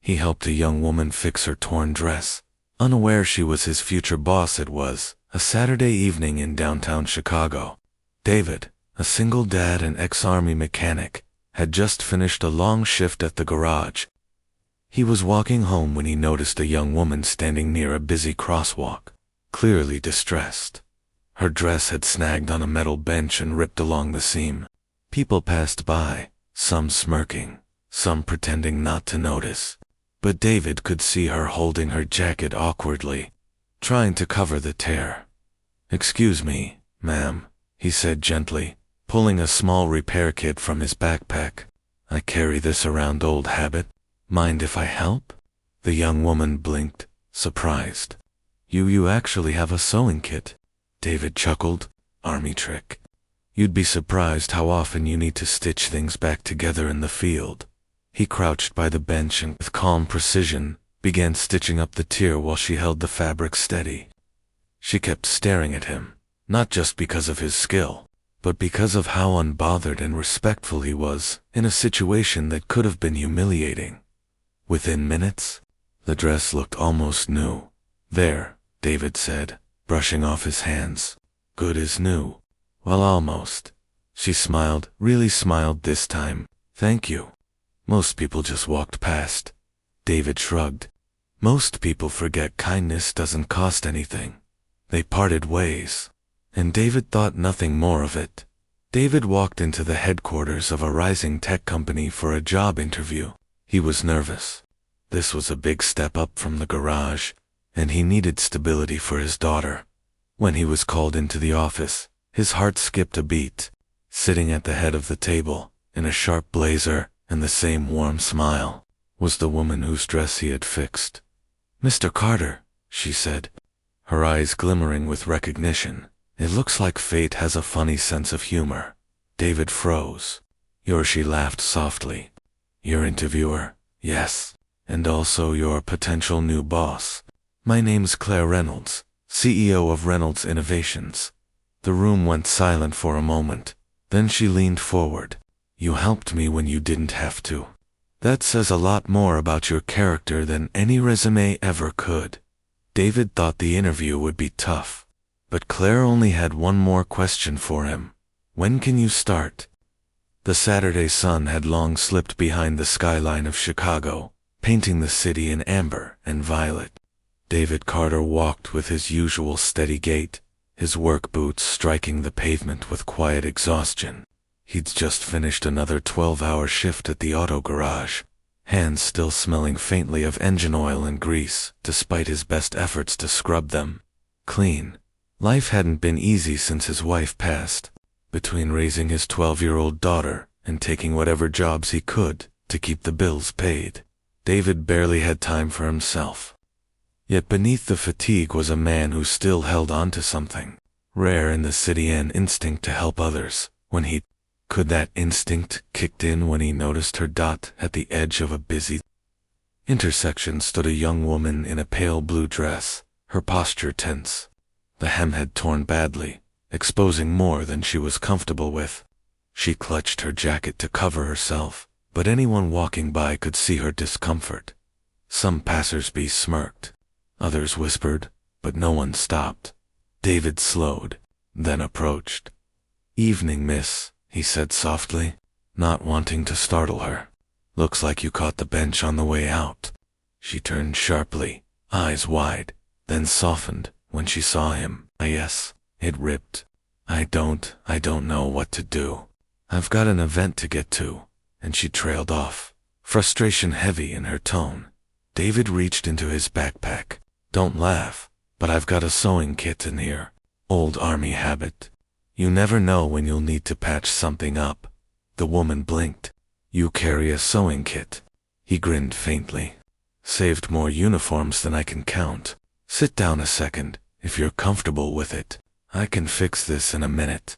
He helped a young woman fix her torn dress. Unaware she was his future boss, it was a Saturday evening in downtown Chicago. David, a single dad and ex-Army mechanic, had just finished a long shift at the garage. He was walking home when he noticed a young woman standing near a busy crosswalk, clearly distressed. Her dress had snagged on a metal bench and ripped along the seam. People passed by, some smirking, some pretending not to notice. But David could see her holding her jacket awkwardly, trying to cover the tear. "Excuse me, ma'am," he said gently, pulling a small repair kit from his backpack. "I carry this around, old habit. Mind if I help?" The young woman blinked, surprised. You actually have a sewing kit?" David chuckled. "Army trick. You'd be surprised how often you need to stitch things back together in the field." He crouched by the bench and with calm precision began stitching up the tear while she held the fabric steady. She kept staring at him, not just because of his skill, but because of how unbothered and respectful he was in a situation that could have been humiliating. Within minutes, the dress looked almost new. "There," David said, brushing off his hands. "Good as new." "Well, almost." She smiled, really smiled this time. "Thank you." Most people just walked past. David shrugged. Most people forget kindness doesn't cost anything. They parted ways, and David thought nothing more of it. David walked into the headquarters of a rising tech company for a job interview. He was nervous. This was a big step up from the garage, and he needed stability for his daughter. When he was called into the office, his heart skipped a beat. Sitting at the head of the table, in a sharp blazer and the same warm smile, was the woman whose dress he had fixed. "Mr. Carter," she said, her eyes glimmering with recognition. "It looks like fate has a funny sense of humor." David froze. She laughed softly. "Your interviewer?" "Yes. And also your potential new boss. My name's Claire Reynolds, CEO of Reynolds Innovations." The room went silent for a moment. Then she leaned forward. "You helped me when you didn't have to. That says a lot more about your character than any resume ever could." David thought the interview would be tough, but Claire only had one more question for him. "When can you start?" The Saturday sun had long slipped behind the skyline of Chicago, painting the city in amber and violet. David Carter walked with his usual steady gait, his work boots striking the pavement with quiet exhaustion. He'd just finished another 12-hour shift at the auto garage, hands still smelling faintly of engine oil and grease, despite his best efforts to scrub them clean. Life hadn't been easy since his wife passed. Between raising his 12-year-old daughter and taking whatever jobs he could to keep the bills paid, David barely had time for himself. Yet beneath the fatigue was a man who still held on to something rare in the city, an instinct to help others when he could. That instinct kicked in when he noticed her dot at the edge of a busy intersection stood a young woman in a pale blue dress, her posture tense. The hem had torn badly, exposing more than she was comfortable with. She clutched her jacket to cover herself, but anyone walking by could see her discomfort. Some passers-by smirked. Others whispered, but no one stopped. David slowed, then approached. "Evening, miss," he said softly, not wanting to startle her. "Looks like you caught the bench on the way out." She turned sharply, eyes wide, then softened when she saw him. "Yes, it ripped. I don't know what to do. I've got an event to get to." And she trailed off, frustration heavy in her tone. David reached into his backpack. "Don't laugh, but I've got a sewing kit in here. Old Army habit. You never know when you'll need to patch something up." The woman blinked. "You carry a sewing kit?" He grinned faintly. "Saved more uniforms than I can count. Sit down a second, if you're comfortable with it. I can fix this in a minute."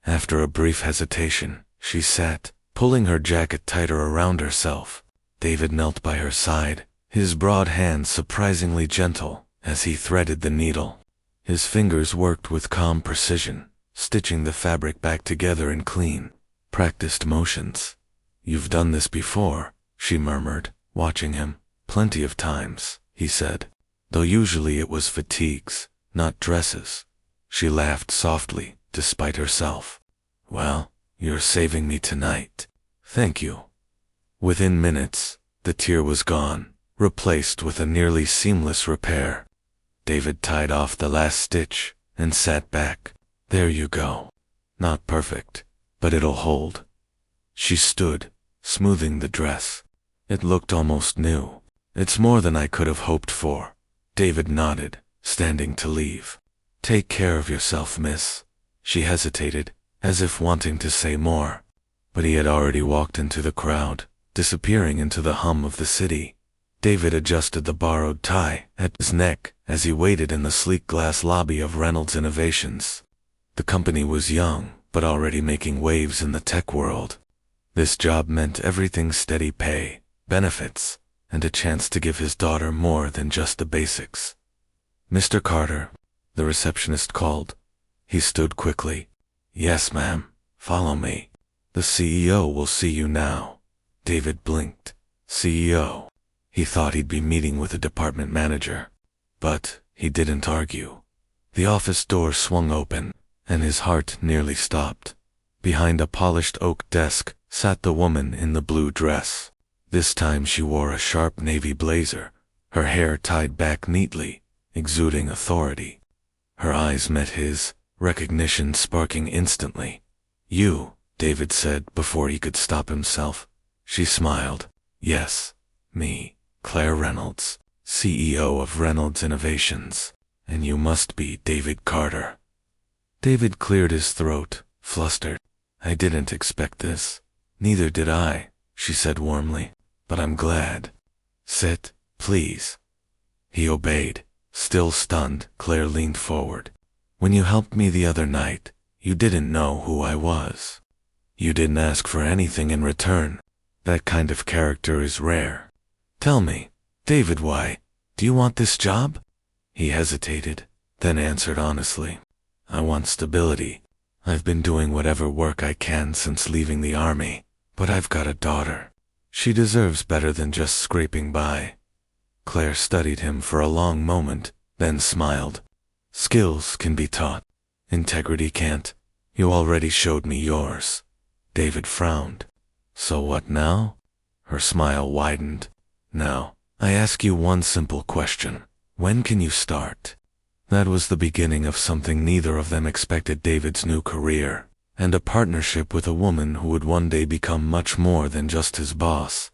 After a brief hesitation, she sat, pulling her jacket tighter around herself. David knelt by her side, his broad hands surprisingly gentle as he threaded the needle. His fingers worked with calm precision, stitching the fabric back together in clean, practiced motions. "You've done this before," she murmured, watching him. Plenty of times, he said, though usually it was fatigues, not dresses. She laughed softly, despite herself. Well, you're saving me tonight. Thank you. Within minutes, the tear was gone, replaced with a nearly seamless repair. David tied off the last stitch and sat back. There you go. Not perfect, but it'll hold. She stood, smoothing the dress. It looked almost new. It's more than I could have hoped for. David nodded, standing to leave. Take care of yourself, miss. She hesitated, as if wanting to say more. But he had already walked into the crowd, disappearing into the hum of the city. David adjusted the borrowed tie at his neck as he waited in the sleek glass lobby of Reynolds Innovations. The company was young, but already making waves in the tech world. This job meant everything: steady pay, benefits, and a chance to give his daughter more than just the basics. Mr. Carter, the receptionist called. He stood quickly. Yes, ma'am. Follow me. The CEO will see you now. David blinked. CEO. He thought he'd be meeting with a department manager. But he didn't argue. The office door swung open, and his heart nearly stopped. Behind a polished oak desk sat the woman in the blue dress. This time she wore a sharp navy blazer, her hair tied back neatly, exuding authority. Her eyes met his, recognition sparking instantly. You, David said before he could stop himself. She smiled. Yes, me, Claire Reynolds, CEO of Reynolds Innovations. And you must be David Carter. David cleared his throat, flustered. I didn't expect this. Neither did I, she said warmly. But I'm glad. Sit, please. He obeyed. Still stunned, Claire leaned forward. When you helped me the other night, you didn't know who I was. You didn't ask for anything in return. That kind of character is rare. Tell me, David, why? Do you want this job? He hesitated, then answered honestly. I want stability. I've been doing whatever work I can since leaving the army, but I've got a daughter. She deserves better than just scraping by. Claire studied him for a long moment, then smiled. Skills can be taught. Integrity can't. You already showed me yours. David frowned. So what now? Her smile widened. Now, I ask you one simple question. When can you start? That was the beginning of something neither of them expected: David's new career, and a partnership with a woman who would one day become much more than just his boss.